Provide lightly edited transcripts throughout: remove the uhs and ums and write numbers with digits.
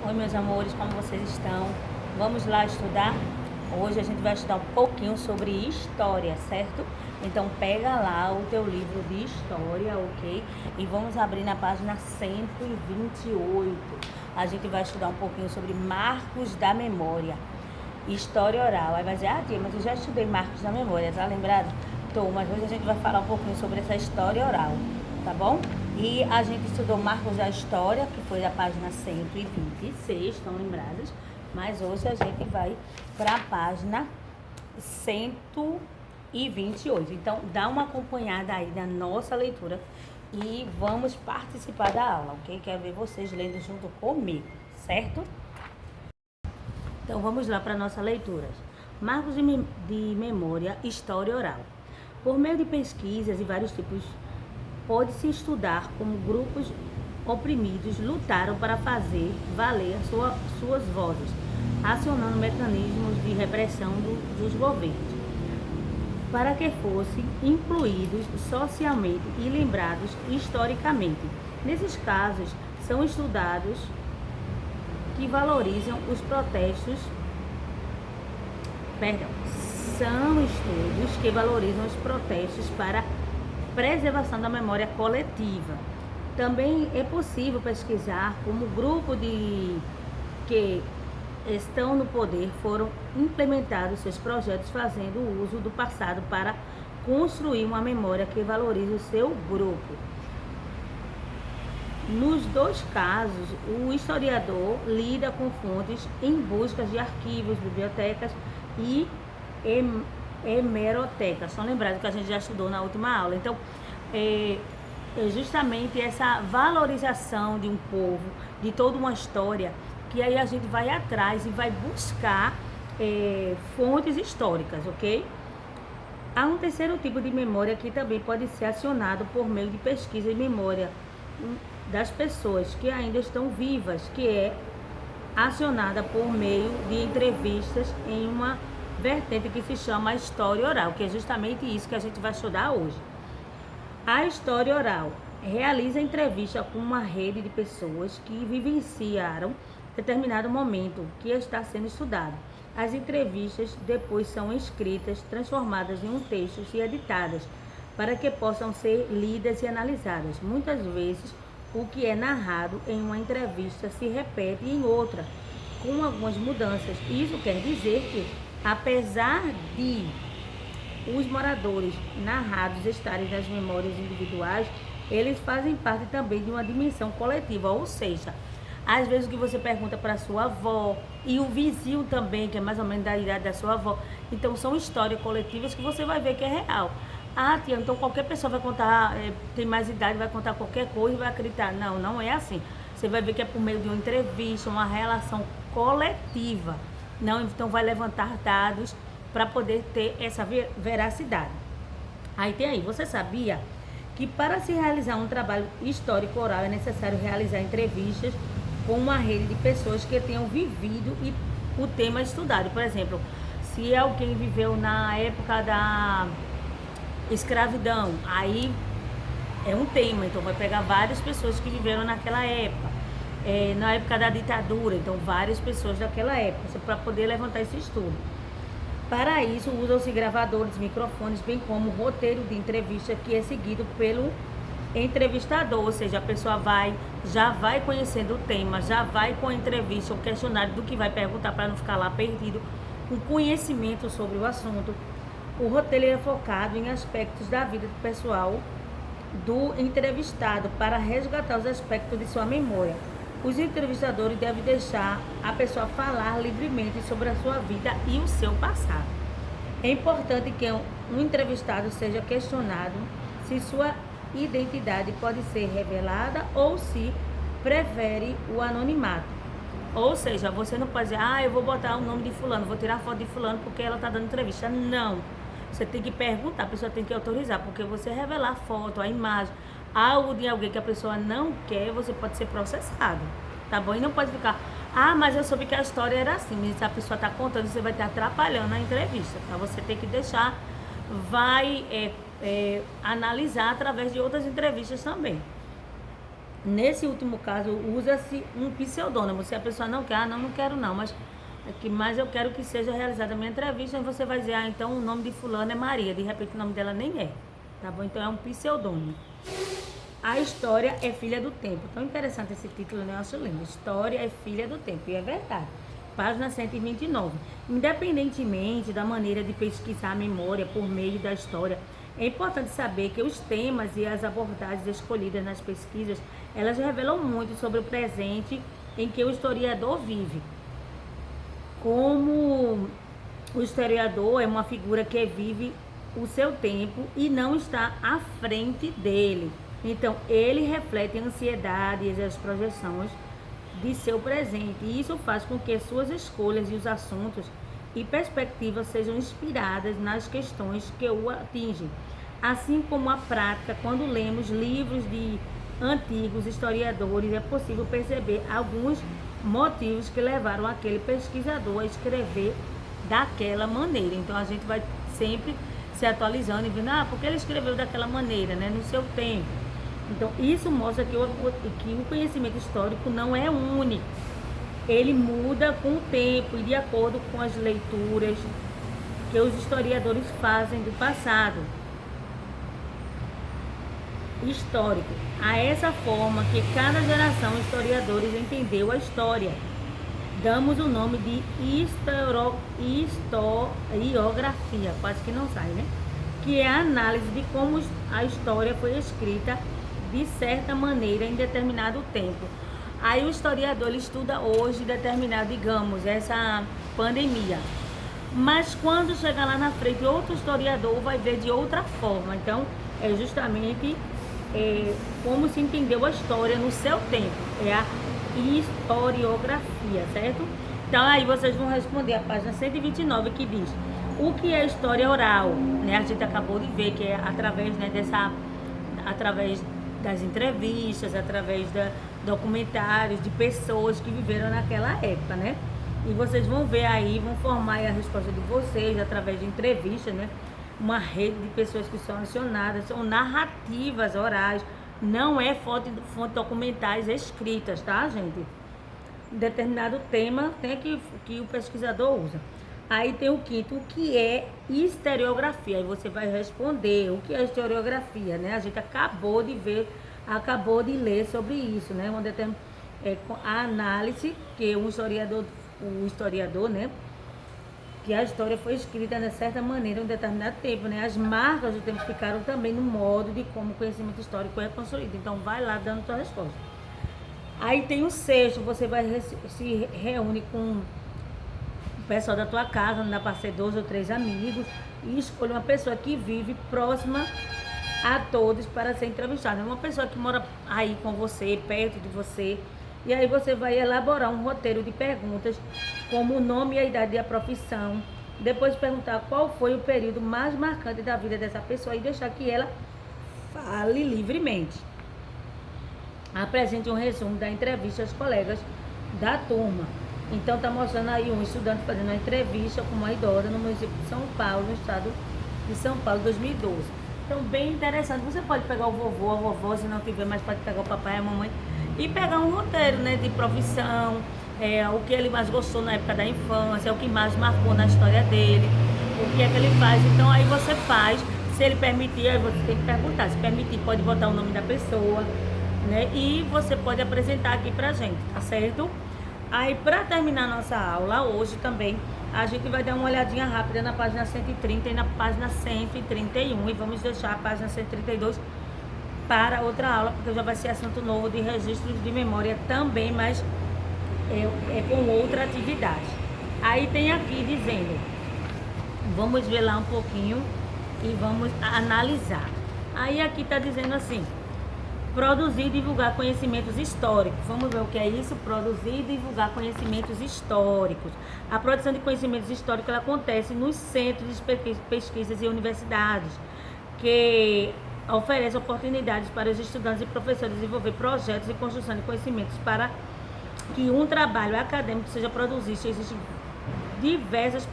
Oi, meus amores, como vocês estão? Vamos lá estudar? Hoje a gente vai estudar um pouquinho sobre história, certo? Então pega lá o teu livro de história, ok? E vamos abrir na página 128. A gente vai estudar um pouquinho sobre marcos da memória. História oral. Aí vai dizer, tia, mas eu já estudei marcos da memória, tá lembrado? Tô, mas hoje a gente vai falar um pouquinho sobre essa história oral, tá bom? E a gente estudou marcos da história, que foi da página 126, estão lembrados? Mas hoje a gente vai para a página 128. Então, dá uma acompanhada aí na nossa leitura e vamos participar da aula, ok? Quero ver vocês lendo junto comigo, certo? Então vamos lá para a nossa leitura. Marcos de memória, história oral. Por meio de pesquisas e vários tipos, pode-se estudar como grupos oprimidos lutaram para fazer valer suas vozes, acionando mecanismos de repressão dos governos, para que fossem incluídos socialmente e lembrados historicamente. Nesses casos, são estudados que valorizam os protestos, são estudos que valorizam os protestos para preservação da memória coletiva. Também é possível pesquisar como grupo que estão no poder foram implementados seus projetos fazendo uso do passado para construir uma memória que valorize o seu grupo. Nos dois casos, o historiador lida com fontes em busca de arquivos, bibliotecas e hemerotecas. São lembrados que a gente já estudou na última aula. Então, é justamente essa valorização de um povo, de toda uma história, que aí a gente vai atrás e vai buscar fontes históricas, ok? Há um terceiro tipo de memória que também pode ser acionado por meio de pesquisa em memória das pessoas que ainda estão vivas, que é acionada por meio de entrevistas em uma vertente que se chama história oral, que é justamente isso que a gente vai estudar hoje. A história oral realiza entrevista com uma rede de pessoas que vivenciaram determinado momento que está sendo estudado. As entrevistas depois são escritas, transformadas em um texto e editadas para que possam ser lidas e analisadas. Muitas vezes, o que é narrado em uma entrevista se repete em outra, com algumas mudanças. Isso quer dizer que, apesar de os moradores narrados estarem nas memórias individuais, eles fazem parte também de uma dimensão coletiva, ou seja, às vezes o que você pergunta para sua avó e o vizinho também, que é mais ou menos da idade da sua avó, então são histórias coletivas que você vai ver que é real. Ah, tia, então qualquer pessoa vai contar, tem mais idade, vai contar qualquer coisa e vai acreditar. Não, não é assim. Você vai ver que é por meio de uma entrevista, uma relação coletiva. Não, então vai levantar dados para poder ter essa veracidade. Aí tem aí, você sabia que para se realizar um trabalho histórico oral é necessário realizar entrevistas com uma rede de pessoas que tenham vivido e o tema estudado. Por exemplo, se alguém viveu na época da escravidão, aí é um tema, então vai pegar várias pessoas que viveram naquela época. Na época da ditadura, então várias pessoas daquela época, para poder levantar esse estudo. Para isso, usam-se gravadores, microfones, bem como roteiro de entrevista que é seguido pelo entrevistador, ou seja, a pessoa já vai conhecendo o tema, já vai com a entrevista, o questionário do que vai perguntar para não ficar lá perdido, um conhecimento sobre o assunto. O roteiro é focado em aspectos da vida pessoal do entrevistado para resgatar os aspectos de sua memória. Os entrevistadores devem deixar a pessoa falar livremente sobre a sua vida e o seu passado. É importante que um entrevistado seja questionado se sua identidade pode ser revelada ou se prefere o anonimato. Ou seja, você não pode dizer, eu vou botar o nome de fulano, vou tirar a foto de fulano porque ela está dando entrevista. Não. Você tem que perguntar, a pessoa tem que autorizar, porque você revelar a foto, a imagem, algo de alguém que a pessoa não quer, você pode ser processado, tá bom? E não pode ficar, mas eu soube que a história era assim, mas se a pessoa está contando, você vai estar atrapalhando a entrevista, tá? Você tem que deixar, vai analisar através de outras entrevistas também. Nesse último caso, usa-se um pseudônimo. Se a pessoa não quer, não quero não, mas eu quero que seja realizada a minha entrevista, e você vai dizer, então o nome de fulano é Maria, de repente o nome dela nem é, tá bom? Então é um pseudônimo. A história é filha do tempo. Tão interessante esse título, né? Eu acho lindo. História é filha do tempo, e é verdade. Página 129. Independentemente da maneira de pesquisar a memória por meio da história, é importante saber que os temas e as abordagens escolhidas nas pesquisas, elas revelam muito sobre o presente em que o historiador vive. Como o historiador é uma figura que vive o seu tempo e não está à frente dele. Então, ele reflete a ansiedade e as projeções de seu presente. E isso faz com que suas escolhas e os assuntos e perspectivas sejam inspiradas nas questões que o atingem. Assim como a prática, quando lemos livros de antigos historiadores, é possível perceber alguns motivos que levaram aquele pesquisador a escrever daquela maneira. Então a gente vai sempre se atualizando e vendo, porque ele escreveu daquela maneira, né, no seu tempo. Então isso mostra que o conhecimento histórico não é único. Ele muda com o tempo e de acordo com as leituras que os historiadores fazem do passado histórico. A essa forma que cada geração de historiadores entendeu a história, damos o nome de historiografia, quase que não sai, né? Que é a análise de como a história foi escrita de certa maneira em determinado tempo. Aí o historiador ele estuda hoje determinado, digamos, essa pandemia. Mas quando chegar lá na frente, outro historiador vai ver de outra forma. Então, é justamente como se entendeu a história no seu tempo. É a historiografia, certo? Então, aí vocês vão responder a página 129, que diz o que é história oral, né? A gente acabou de ver que é através, né, através das entrevistas, através de documentários de pessoas que viveram naquela época, né? E vocês vão ver aí, vão formar aí a resposta de vocês através de entrevistas, né? Uma rede de pessoas que são acionadas, são narrativas orais, não é fonte documentais escritas, tá, gente? Determinado tema tem que o pesquisador usa. Aí tem o quinto, o que é historiografia? Aí você vai responder o que é historiografia, né? A gente acabou de ler sobre isso, né? A análise que o historiador, né? Que a história foi escrita de certa maneira em um determinado tempo, né? As marcas do tempo ficaram também no modo de como o conhecimento histórico é construído. Então, vai lá dando sua resposta. Aí tem o sexto, você vai se reúne com o pessoal da tua casa, não dá para ser 2 ou 3 amigos, e escolhe uma pessoa que vive próxima a todos para ser entrevistada. Uma pessoa que mora aí com você, perto de você. E aí você vai elaborar um roteiro de perguntas, como o nome e a idade e a profissão. Depois perguntar qual foi o período mais marcante da vida dessa pessoa e deixar que ela fale livremente. Apresente um resumo da entrevista aos colegas da turma. Então tá mostrando aí um estudante fazendo uma entrevista com uma idosa no município de São Paulo, no estado de São Paulo, 2012. Então bem interessante. Você pode pegar o vovô, a vovó, se não tiver, mas pode pegar o papai e a mamãe e pegar um roteiro, né, de profissão, o que ele mais gostou na época da infância, o que mais marcou na história dele, o que é que ele faz. Então aí você faz, se ele permitir, aí você tem que perguntar, se permitir pode botar o nome da pessoa, né, e você pode apresentar aqui pra gente, tá certo? Aí para terminar nossa aula hoje também, a gente vai dar uma olhadinha rápida na página 130 e na página 131 e vamos deixar a página 132 para outra aula, porque já vai ser assunto novo de registros de memória também, mas é com outra atividade. Aí tem aqui dizendo, vamos ver lá um pouquinho e vamos analisar. Aí aqui está dizendo assim, produzir e divulgar conhecimentos históricos. Vamos ver o que é isso? Produzir e divulgar conhecimentos históricos. A produção de conhecimentos históricos ela acontece nos centros de pesquisas e universidades, que oferece oportunidades para os estudantes e professores desenvolver projetos de construção de conhecimentos para que um trabalho acadêmico seja produzido. Existem diversas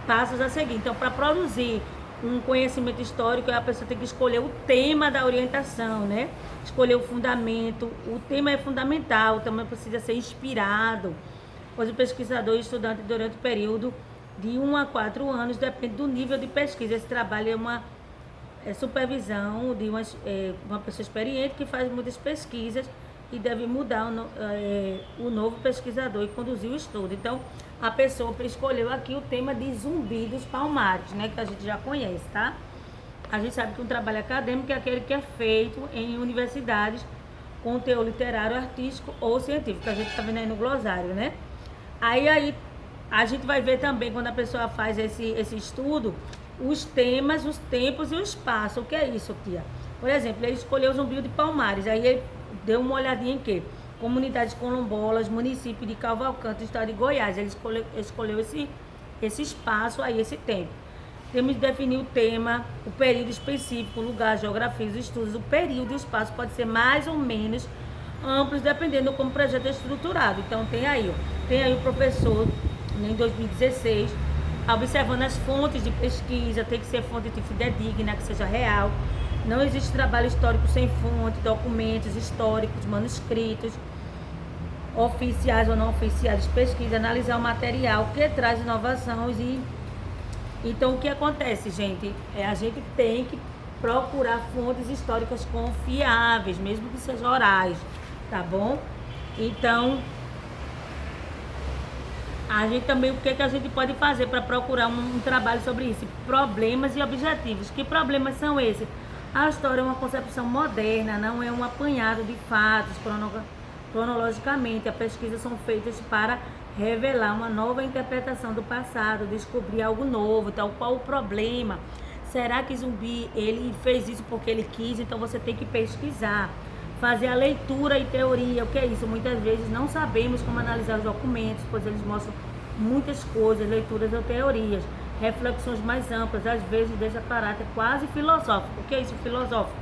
passos a seguir. Então, para produzir um conhecimento histórico, a pessoa tem que escolher o tema da orientação, né? Escolher o fundamento. O tema é fundamental, também precisa ser inspirado, pois o pesquisador e estudante durante o período de 1 a 4 anos depende do nível de pesquisa. Esse trabalho é uma supervisão de uma pessoa experiente que faz muitas pesquisas e deve mudar o novo pesquisador e conduzir o estudo. Então, a pessoa escolheu aqui o tema de Zumbi dos Palmares, né, que a gente já conhece, tá? A gente sabe que um trabalho acadêmico é aquele que é feito em universidades com teor literário, artístico ou científico, que a gente tá vendo aí no glossário, né? Aí a gente vai ver também, quando a pessoa faz esse estudo, os temas, os tempos e o espaço. O que é isso, tia? Por exemplo, ele escolheu o Zumbi de Palmares, aí ele deu uma olhadinha em quê? Comunidades quilombolas, município de Cavalcante, estado de Goiás. Ele escolheu esse espaço aí, esse tempo. Temos que definir o tema, o período específico, o lugar, geografia, os estudos. O período e o espaço pode ser mais ou menos amplos, dependendo de como o projeto é estruturado. Então, tem aí o professor, em 2016, observando as fontes de pesquisa, tem que ser fonte de fidedigna, que seja real. Não existe trabalho histórico sem fonte, documentos históricos, manuscritos, oficiais ou não oficiais de pesquisa, analisar o material que traz inovações e... Então, o que acontece, gente? A gente tem que procurar fontes históricas confiáveis, mesmo que sejam orais, tá bom? Então, a gente também, o que a gente pode fazer para procurar um trabalho sobre isso? Problemas e objetivos. Que problemas são esses? A história é uma concepção moderna, não é um apanhado de fatos cronologicamente. As pesquisas são feitas para revelar uma nova interpretação do passado, descobrir algo novo. Então, qual o problema? Será que Zumbi, ele fez isso porque ele quis? Então, você tem que pesquisar, fazer a leitura e teoria. O que é isso? Muitas vezes não sabemos como analisar os documentos, pois eles mostram muitas coisas, leituras ou teorias, reflexões mais amplas, às vezes deixa caráter quase filosófico. O que é isso, filosófico?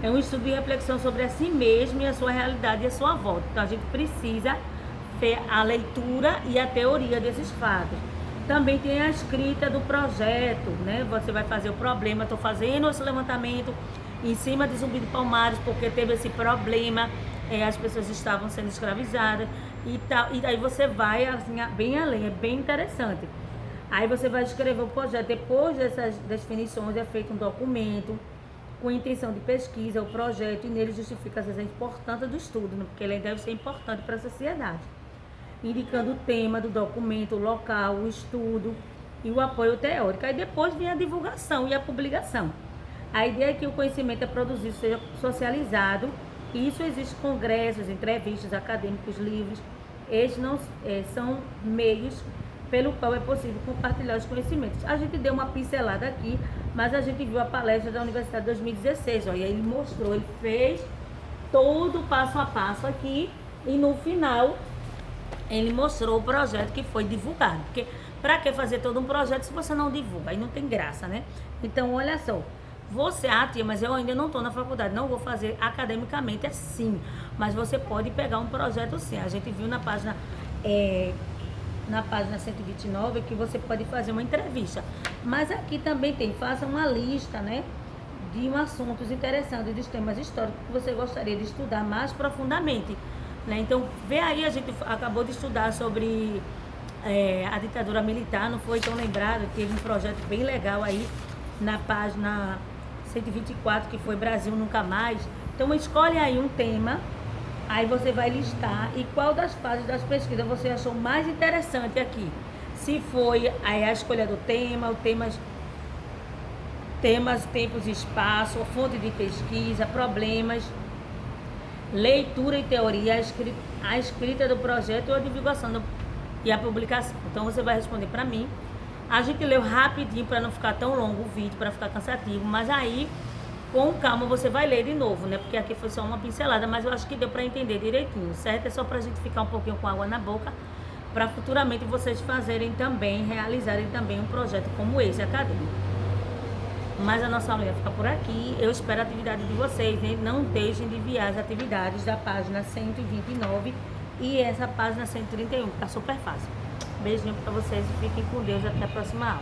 É um estudo de reflexão sobre a si mesmo e a sua realidade e a sua volta. Então, a gente precisa ter a leitura e a teoria desses fatos. Também tem a escrita do projeto, né? Você vai fazer o problema. Estou fazendo esse levantamento em cima de Zumbi de Palmares porque teve esse problema, as pessoas estavam sendo escravizadas e tal. E aí você vai assim, bem além, é bem interessante. Aí você vai escrever o projeto. Depois dessas definições é feito um documento com intenção de pesquisa, o projeto, e nele justifica às vezes a importância do estudo, né? Porque ele deve ser importante para a sociedade. Indicando o tema do documento, o local, o estudo e o apoio teórico. Aí depois vem a divulgação e a publicação. A ideia é que o conhecimento é produzido, seja socializado, e isso existe congressos, entrevistas, acadêmicos, livros. Estes não são meios pelo qual é possível compartilhar os conhecimentos. A gente deu uma pincelada aqui, mas a gente viu a palestra da Universidade de 2016, ó, e aí ele mostrou, ele fez todo o passo a passo aqui, e no final ele mostrou o projeto que foi divulgado. Porque para que fazer todo um projeto se você não divulga? Aí não tem graça, né? Então, olha só, você, tia, mas eu ainda não estou na faculdade, não vou fazer academicamente assim, mas você pode pegar um projeto sim. A gente viu na página 129 que você pode fazer uma entrevista, mas aqui também tem, faça uma lista, né, de assuntos interessantes, dos temas históricos que você gostaria de estudar mais profundamente, né? Então, vê aí, a gente acabou de estudar sobre a ditadura militar, não foi tão lembrado, teve um projeto bem legal aí na página 124, que foi Brasil Nunca Mais. Então, escolhe aí um tema. Aí você vai listar e qual das fases das pesquisas você achou mais interessante aqui. Se foi a escolha do tema, temas, tempos e espaço, fonte de pesquisa, problemas, leitura e teoria, a escrita do projeto ou a divulgação e a publicação. Então você vai responder para mim. A gente leu rapidinho para não ficar tão longo o vídeo, para ficar cansativo, mas aí com calma você vai ler de novo, né? Porque aqui foi só uma pincelada, mas eu acho que deu para entender direitinho, certo? É só pra gente ficar um pouquinho com água na boca, para futuramente vocês fazerem também, realizarem também um projeto como esse acadêmico. Mas a nossa aula vai ficar por aqui. Eu espero a atividade de vocês, né? Não deixem de enviar as atividades da página 129 e essa página 131, que tá super fácil. Beijinho para vocês e fiquem com Deus. Até a próxima aula.